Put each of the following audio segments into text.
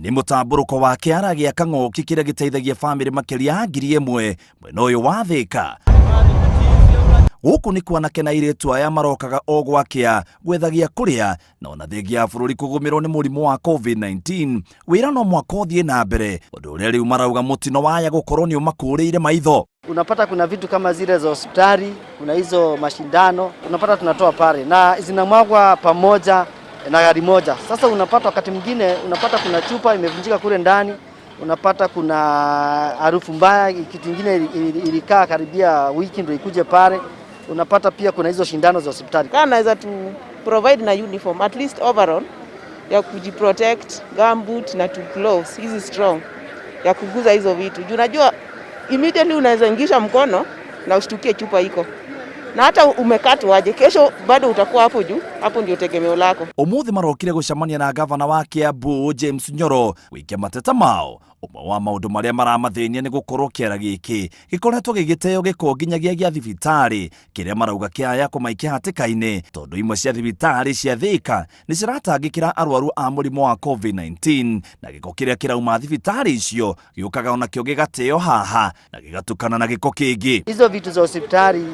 Ni mutamburuko wa Kiara gĩa Kang'oki kĩrĩa giteithagia bamiri makiria 1,000 mwena ũyũ wa Thika. Gũkũ nĩ kwanake na airĩtu aya marokaga o gwakĩa gwethagia kũrĩa na ona thengia ya bũrũri kũgũmĩrwo nĩ mũrimũ wa COVID-19. Wĩra no mwaka ũthiĩ na mbere, ũndũ ũrĩa rĩu marauga mũtino waya gũkorwo nĩ ũmakũrĩire maitho. Unapata kuna vitu kama zile za hospitali, kuna hizo mashindano, unapata tunatoa pale na zinamwagwa pamoja na gari moja. Sasa unapata wakati mwingine unapata kuna chupa imevunjika kule ndani, unapata kuna harufu mbaya, kitu kingine ilikaa karibia wiki ndio ikuje pale. Unapata pia kuna hizo shindano za hospitali. Kama naweza tu provide na uniform at least overall ya kujiprotect, gumboot na two gloves hizi strong ya kuguza hizo vitu. Unajua immediately unaweza ingisha mkono na ushtukie chupa iko. Na hata umekatwa aje kesho bado utakuwa hapo juu, hapo ndio tegemeo lako. Umuthi marokire gucamania na gavana wa Kiambu James Nyoro wikia mateta mao. Umwe wa maundu maria maramathĩnia nĩ gũkorwo Kiara gĩkĩ gĩkoretwo gĩgĩteo gĩko nginyagia gĩa thibitarĩ kĩrĩa marauga kĩaya kũmaikia hatĩka-inĩ tondũ imwe cia thibitarĩ cia Thika nĩ ciratangĩkĩra arwaru a mũrimũ wa COVID-19 na gĩko kĩrĩa kĩrauma thibitarĩ icio gĩũkaga onakĩo gĩgateo haha na gĩgatukana na gĩko kĩngĩ. Hizo vitu za hospitali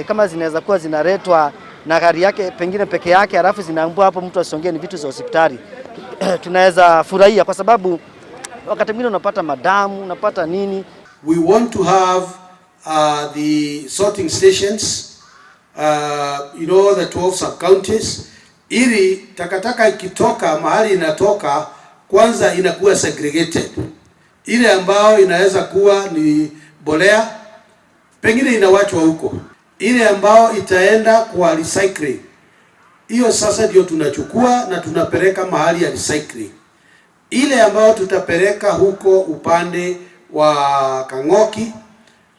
kama zinaweza kuwa zinaletwa na gari yake pengine peke yake alafu zinaambua hapo mtu asongee ni vitu za hospitali tunaweza furahia kwa sababu wakati mwingine unapata madamu, unapata nini. We want to have the sorting stations, the 12 sub-counties, ili takataka ikitoka mahali inatoka kwanza inakuwa segregated. Ile ambao inaweza kuwa ni bolea, pengine inawachwa huko. Ile ambao itaenda kwa recycling, hiyo sasa ndio tunachukua na tunapeleka mahali ya recycling. Ile ambayo tutapeleka huko upande wa Kang'oki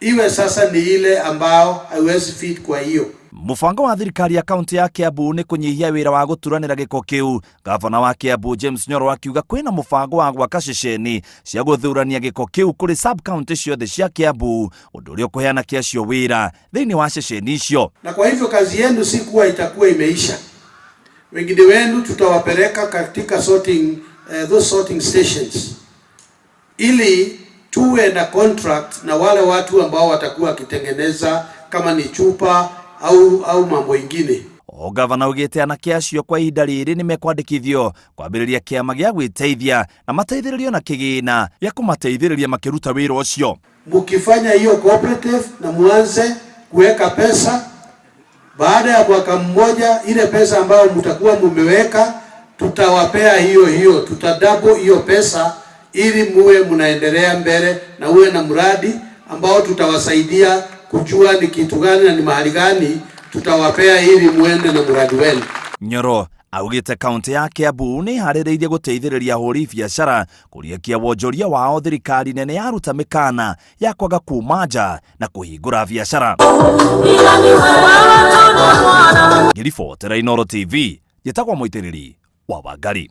iwe sasa ni ile ambao haiwezi fit kwa hiyo. Mubango wa thirikari ya kaunti ya Kiambu nĩ kũnyihia wĩra wa gũturanĩra gĩko kĩu. Gavana wa Kiambu James Nyoro akiuga kwĩna mũbango wa gwaka ceceni cia gũthurania gĩko kĩu kũrĩ sub county ciothe cia Kiambu, ũndũ ũrĩa ũkũheana kĩacio wĩra thĩinĩ wa ceceni icio. Na kwa hivyo kazi yenu si kuwa itakuwa imeisha. Wengine wenu tutawapeleka katika those sorting stations ili tuwe na contract na wale watu ambao watakuwa wakitengeneza kama ni chupa au mambo ingine. O gavana ugĩte anake acio kwa ihinda rĩrĩ nĩ mekwandĩkithio kwambĩrĩria kĩama gĩa gwĩteithia na mateithĩrĩrio na kĩgĩna gĩa kũmateithĩrĩria makĩruta wĩra ũcio. Mukifanya hiyo cooperative na muanze kuweka pesa, baada ya mwaka mmoja ile pesa ambayo mtakuwa mumeweka tutawapea hiyo tutadouble hiyo pesa ili muwe mnaendelea mbele na uwe na mradi ambao tutawasaidia kujua ni kitu gani na ni mahali gani tutawapea ili muende na mradi wenu. Nyoro augĩte kaunti ya Kiambu nĩ harĩrĩirie gũteithĩrĩria ahũri biacara kũrĩkia wonjoria wao thirikari nene yaruta mĩkana ya kwaga kuma nja na kũhingũra biacara. Ngiribotera Inooro TV, njĩtagwo Mũitĩrĩri wa Wangari.